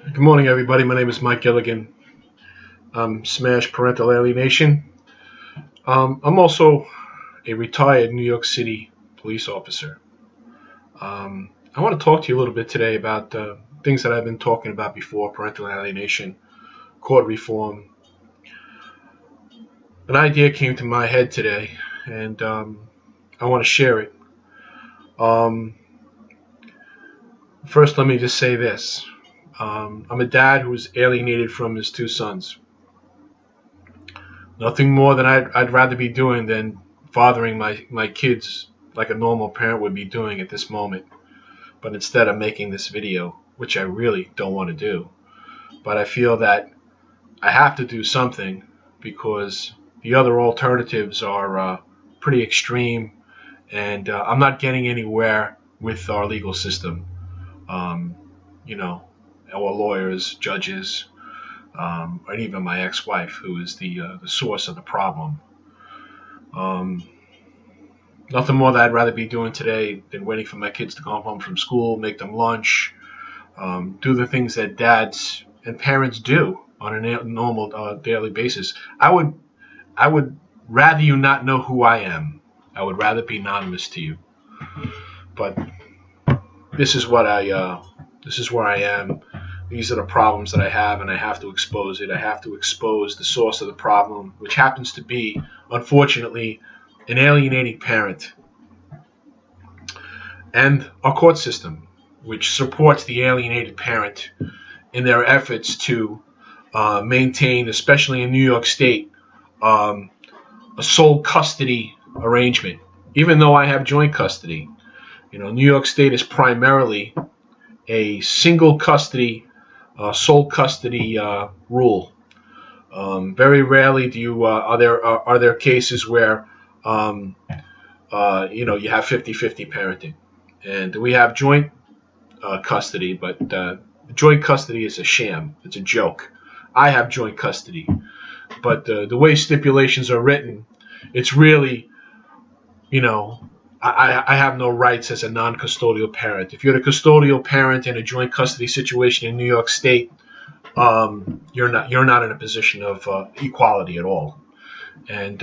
Good morning, everybody. My name is Mike Gilligan. Smash Parental Alienation. I'm also a retired New York City police officer. I want to talk to you a little bit today about things that I've been talking about before: parental alienation, court reform. An idea came to my head today, and I want to share it. First, let me just say this. I'm a dad who's alienated from his two sons. Nothing more than I'd rather be doing than fathering my kids like a normal parent would be doing at this moment. But instead, I'm making this video, which I really don't want to do. But I feel that I have to do something because the other alternatives are pretty extreme, and I'm not getting anywhere with our legal system. You know, our lawyers, judges, and even my ex-wife, who is the source of the problem. Nothing more that I'd rather be doing today than waiting for my kids to come home from school, make them lunch, do the things that dads and parents do on a normal daily basis. I would rather you not know who I am. I would rather be anonymous to you. But this is where I am. These are the problems that I have, and I have to expose it. I have to expose the source of the problem, which happens to be, unfortunately, an alienating parent, and our court system, which supports the alienated parent in their efforts to maintain, especially in New York State, a sole custody arrangement. Even though I have joint custody, New York State is primarily a single custody, sole custody rule. Very rarely are there cases where you have 50-50 parenting, and we have joint custody, but joint custody is a sham. It's a joke. I have joint custody, but the way stipulations are written, it's really, I have no rights as a non-custodial parent. If you're the custodial parent in a joint custody situation in New York State, you're not in a position of equality at all. And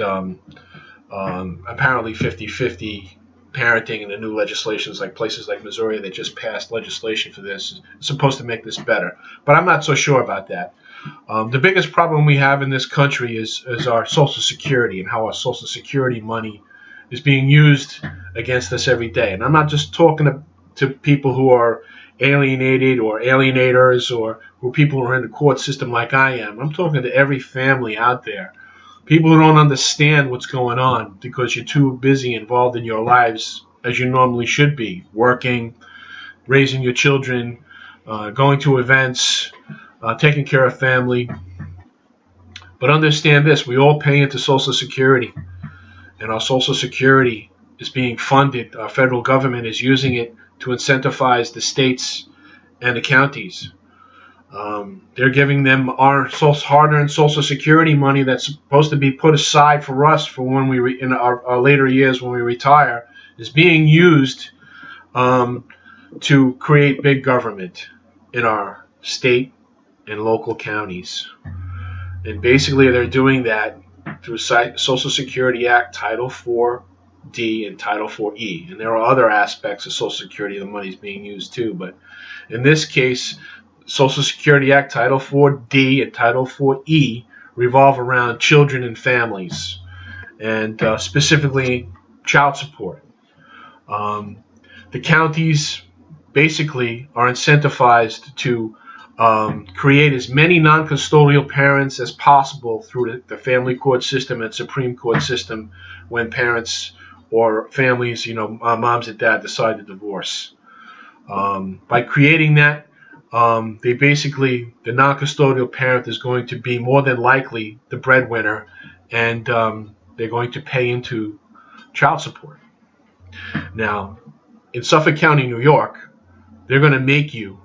apparently 50-50 parenting in the new legislations, like places like Missouri, they just passed legislation for this. It's supposed to make this better. But I'm not so sure about that. The biggest problem we have in this country is our Social Security, and how our Social Security money is being used against us every day. And I'm not just talking to people who are alienated or alienators, or who people who are in the court system like I am. I'm talking to every family out there. People who don't understand what's going on because you're too busy involved in your lives as you normally should be, working, raising your children, going to events, taking care of family. But understand this, we all pay into Social Security, and our Social Security is being funded. Our federal government is using it to incentivize the states and the counties. They're giving them our hard-earned Social Security money that's supposed to be put aside for us for when we in our later years when we retire, is being used to create big government in our state and local counties. And basically they're doing that through Social Security Act, Title IV-D, and Title IV-E. And there are other aspects of Social Security the money's being used too. But in this case, Social Security Act, Title IV-D, and Title IV-E revolve around children and families, and specifically child support. The counties basically are incentivized to create as many non-custodial parents as possible through the family court system and Supreme Court system when parents or families, moms and dad, decide to divorce. By creating that, the non-custodial parent is going to be more than likely the breadwinner, and they're going to pay into child support. Now, in Suffolk County, New York, they're going to make you,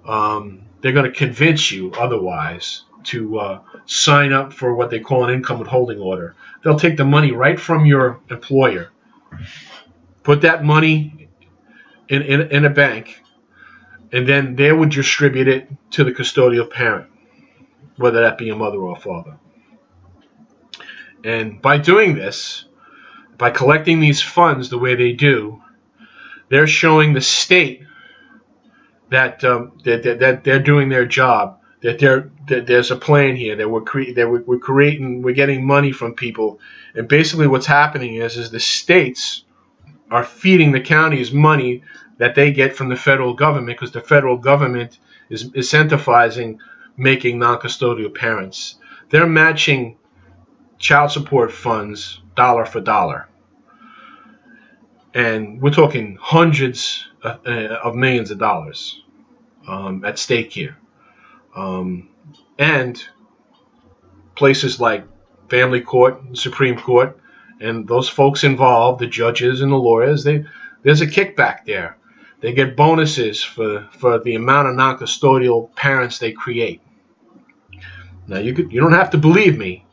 they're going to convince you otherwise to sign up for what they call an income withholding order. They'll take the money right from your employer, put that money in a bank, and then they would distribute it to the custodial parent, whether that be a mother or a father. And by doing this, by collecting these funds the way they do, they're showing the state that that they're doing their job, that there's a plan here, that we're creating, we're getting money from people. And basically what's happening is the states are feeding the counties money that they get from the federal government, because the federal government is incentivizing making non-custodial parents. They're matching child support funds dollar for dollar. And we're talking hundreds of millions of dollars at stake here. And places like family court, Supreme Court, and those folks involved, the judges and the lawyers, there's a kickback there. They get bonuses for the amount of non-custodial parents they create. Now, you don't have to believe me.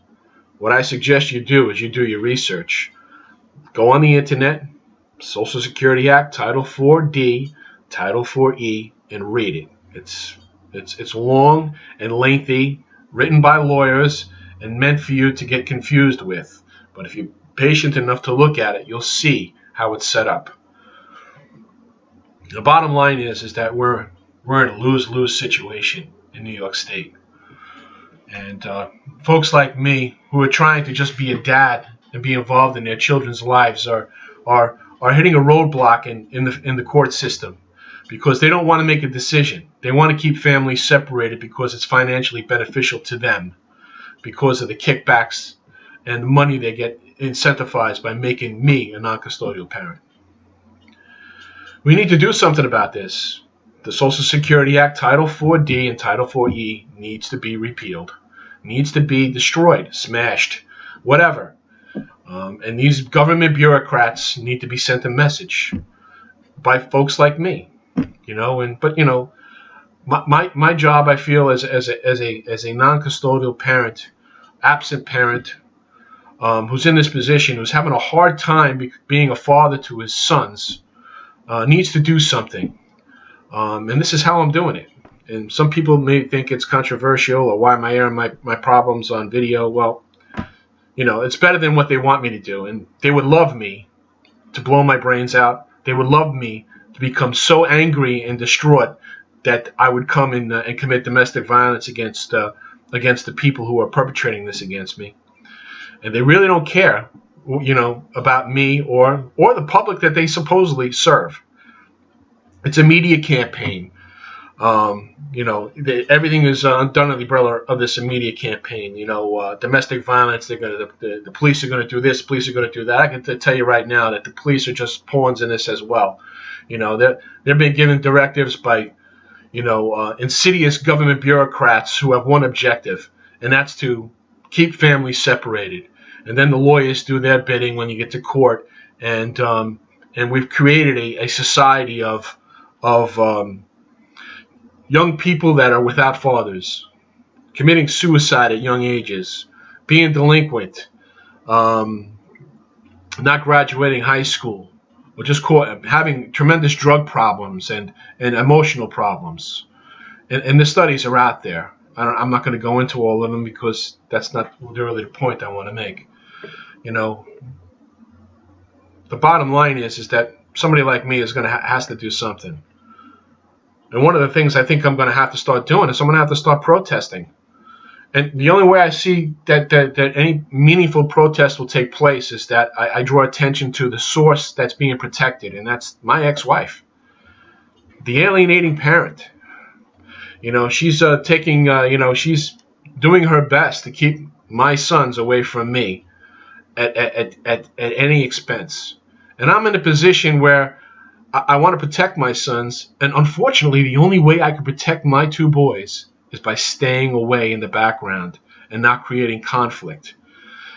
What I suggest you do is you do your research. Go on the internet, Social Security Act, Title 4D, Title 4E, and read it. It's long and lengthy, written by lawyers, and meant for you to get confused with. But if you're patient enough to look at it, you'll see how it's set up. The bottom line is that we're in a lose-lose situation in New York State. And folks like me who are trying to just be a dad and be involved in their children's lives are hitting a roadblock in the court system, because they don't want to make a decision. They want to keep families separated because it's financially beneficial to them, because of the kickbacks and the money they get incentivized by making me a non-custodial parent. We need to do something about this. The Social Security Act, Title 4D and Title 4E needs to be repealed, needs to be destroyed, smashed, whatever. And these government bureaucrats need to be sent a message by folks like me, But my job, I feel, as a non-custodial parent, absent parent, who's in this position, who's having a hard time being a father to his sons, needs to do something. And this is how I'm doing it. And some people may think it's controversial, or why am I airing my problems on video? Well, it's better than what they want me to do. And they would love me to blow my brains out. They would love me to become so angry and distraught that I would come and commit domestic violence against the people who are perpetrating this against me. And they really don't care, about me or the public that they supposedly serve. It's a media campaign. Everything is done under the umbrella of this media campaign. Domestic violence. The police are going to do this. Police are going to do that. I can tell you right now that the police are just pawns in this as well. They're being given directives by, insidious government bureaucrats who have one objective, and that's to keep families separated. And then the lawyers do their bidding when you get to court, and we've created a society of young people that are without fathers, committing suicide at young ages, being delinquent, not graduating high school, or just having tremendous drug problems and emotional problems. And the studies are out there. I'm not going to go into all of them because that's not really the point I want to make. The bottom line is that somebody like me is going to has to do something. And one of the things I think I'm going to have to start doing is I'm going to have to start protesting. And the only way I see that any meaningful protest will take place is that I draw attention to the source that's being protected, and that's my ex-wife, the alienating parent. She's she's doing her best to keep my sons away from me at any expense. And I'm in a position where I want to protect my sons, and unfortunately, the only way I can protect my two boys is by staying away in the background and not creating conflict.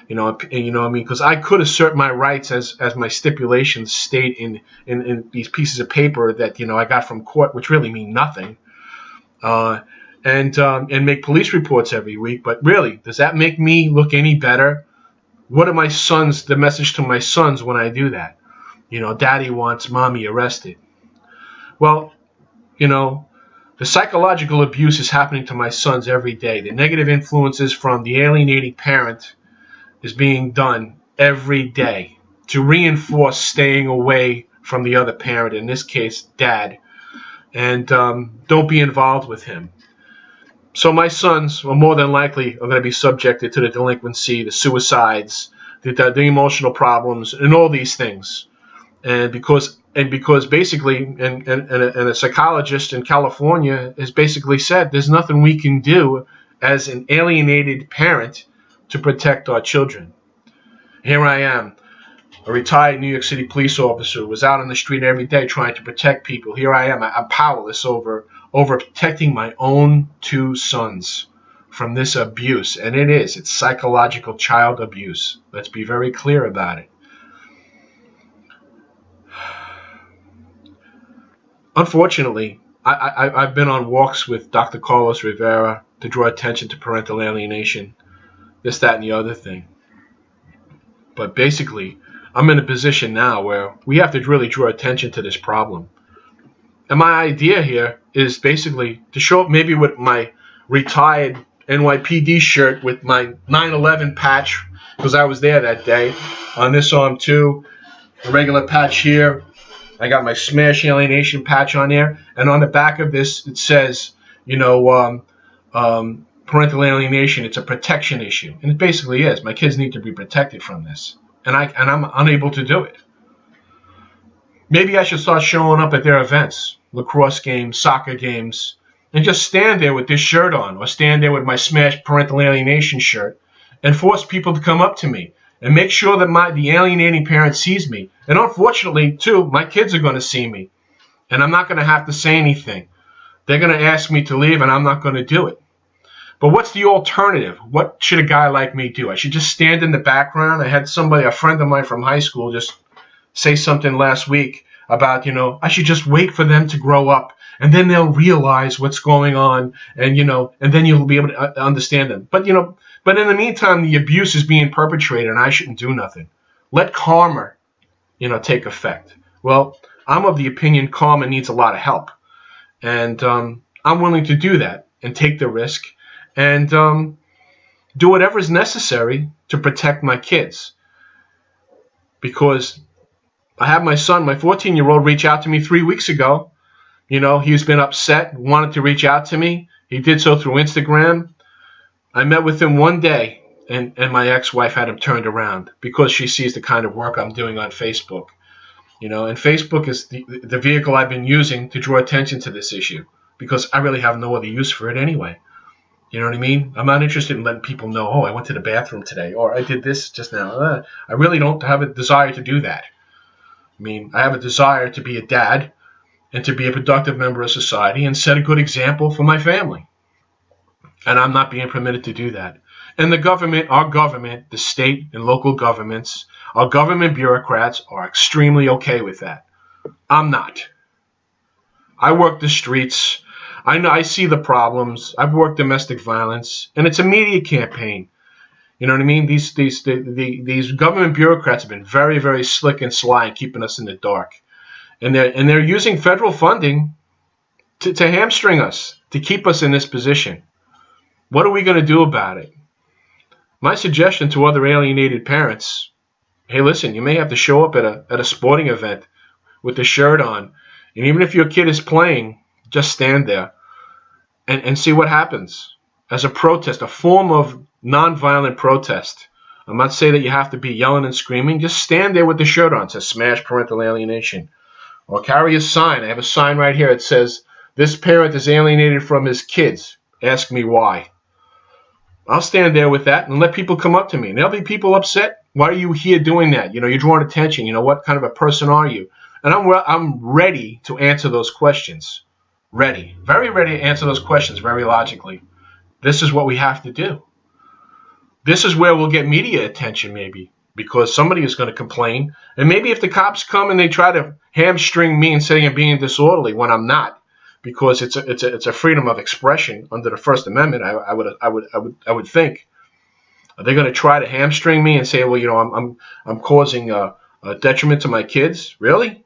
Because I could assert my rights as my stipulations state in these pieces of paper that I got from court, which really mean nothing, and make police reports every week. But really, does that make me look any better? What are my sons? The message to my sons when I do that? Daddy wants mommy arrested. Well, The psychological abuse is happening to my sons every day. The negative influences from the alienating parent is being done every day to reinforce staying away from the other parent, in this case, dad, and don't be involved with him. So my sons are more than likely are going to be subjected to the delinquency, the suicides, the emotional problems, and all these things. And because basically, and a psychologist in California has basically said there's nothing we can do as an alienated parent to protect our children. Here I am, a retired New York City police officer who was out on the street every day trying to protect people. Here I am, I'm powerless over protecting my own two sons from this abuse. And it's psychological child abuse. Let's be very clear about it. Unfortunately, I've been on walks with Dr. Carlos Rivera to draw attention to parental alienation, this, that, and the other thing. But basically, I'm in a position now where we have to really draw attention to this problem. And my idea here is basically to show up maybe with my retired NYPD shirt with my 9/11 patch, because I was there that day, on this arm too, a regular patch here. I got my Smash Alienation patch on there, and on the back of this it says, parental alienation, it's a protection issue. And it basically is. My kids need to be protected from this. And I'm unable to do it. Maybe I should start showing up at their events, lacrosse games, soccer games, and just stand there with this shirt on, or stand there with my Smash Parental Alienation shirt, and force people to come up to me and make sure that the alienating parent sees me. And unfortunately, too, my kids are going to see me, and I'm not going to have to say anything. They're going to ask me to leave, and I'm not going to do it. But what's the alternative? What should a guy like me do? I should just stand in the background? I had a friend of mine from high school, just say something last week about, I should just wait for them to grow up, and then they'll realize what's going on, and, and then you'll be able to understand them. But in the meantime, the abuse is being perpetrated, and I shouldn't do nothing. Let karma, take effect. Well, I'm of the opinion karma needs a lot of help, and I'm willing to do that and take the risk and do whatever is necessary to protect my kids. Because I had my son, my 14-year-old, reach out to me 3 weeks ago. He's been upset, wanted to reach out to me. He did so through Instagram. I met with him one day, and my ex-wife had him turned around because she sees the kind of work I'm doing on Facebook. And Facebook is the vehicle I've been using to draw attention to this issue, because I really have no other use for it anyway. You know what I mean? I'm not interested in letting people know, I went to the bathroom today, or I did this just now. I really don't have a desire to do that. I have a desire to be a dad and to be a productive member of society and set a good example for my family. And I'm not being permitted to do that. And the government, our government, the state and local governments, our government bureaucrats are extremely okay with that. I'm not. I work the streets. I know, I see the problems. I've worked domestic violence, and it's a media campaign. You know what I mean? These government bureaucrats have been very, very slick and sly in keeping us in the dark, and they're using federal funding to hamstring us, to keep us in this position. What are we going to do about it? My suggestion to other alienated parents: hey, listen, you may have to show up at a sporting event with the shirt on, and even if your kid is playing, just stand there and see what happens as a protest, a form of nonviolent protest. I'm not saying that you have to be yelling and screaming. Just stand there with the shirt on. It says Smash Parental Alienation. Or carry a sign. I have a sign right here. It says, this parent is alienated from his kids. Ask me why. I'll stand there with that and let people come up to me. And there'll be people upset. Why are you here doing that? You're drawing attention. What kind of a person are you? And I'm ready to answer those questions. Ready. Very ready to answer those questions very logically. This is what we have to do. This is where we'll get media attention, maybe, because somebody is going to complain. And maybe if the cops come and they try to hamstring me and say I'm being disorderly when I'm not, because it's a freedom of expression under the First Amendment, I would think. Are they going to try to hamstring me and say, well, I'm causing a detriment to my kids? Really?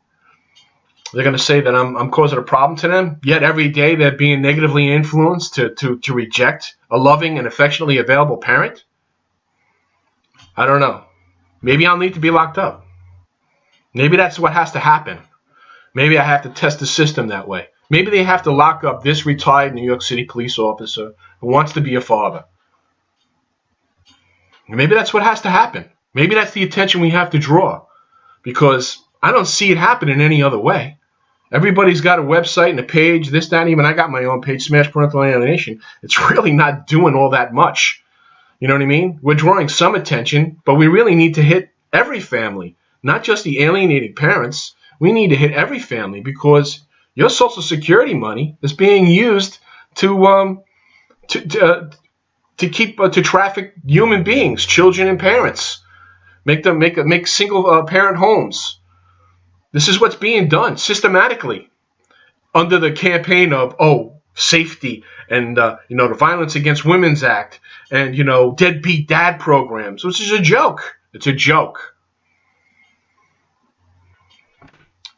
They're going to say that I'm causing a problem to them, yet every day they're being negatively influenced to reject a loving and affectionately available parent. I don't know. Maybe I'll need to be locked up. Maybe that's what has to happen. Maybe I have to test the system that way. Maybe they have to lock up this retired New York City police officer who wants to be a father. Maybe that's what has to happen. Maybe that's the attention we have to draw, because I don't see it happening any other way. Everybody's got a website and a page, this, that, and even I got my own page, Smash Parental Alienation. It's really not doing all that much. You know what I mean? We're drawing some attention, but we really need to hit every family, not just the alienated parents. We need to hit every family, because your Social Security money is being used to traffic human beings, children and parents, make single parent homes. This is what's being done systematically under the campaign of safety and the Violence Against Women's Act and deadbeat dad programs, which is a joke. It's a joke.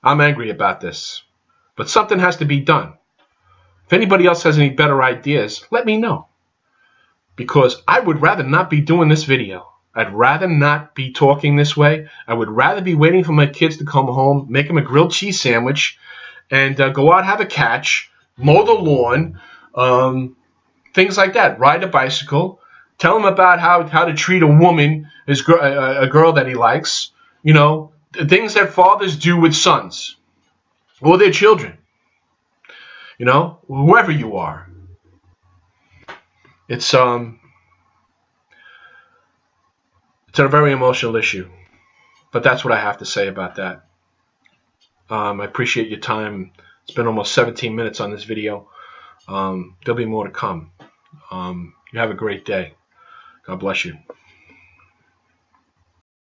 I'm angry about this, but something has to be done. If anybody else has any better ideas, let me know, because I would rather not be doing this video. I'd rather not be talking this way. I would rather be waiting for my kids to come home, make them a grilled cheese sandwich, and go out, have a catch, mow the lawn, things like that. Ride a bicycle, tell them about how to treat a woman, a girl that he likes. The things that fathers do with sons or their children. Whoever you are. It's a very emotional issue, but that's what I have to say about that. I appreciate your time. It's been almost 17 minutes on this video. There'll be more to come. You have a great day. God bless you.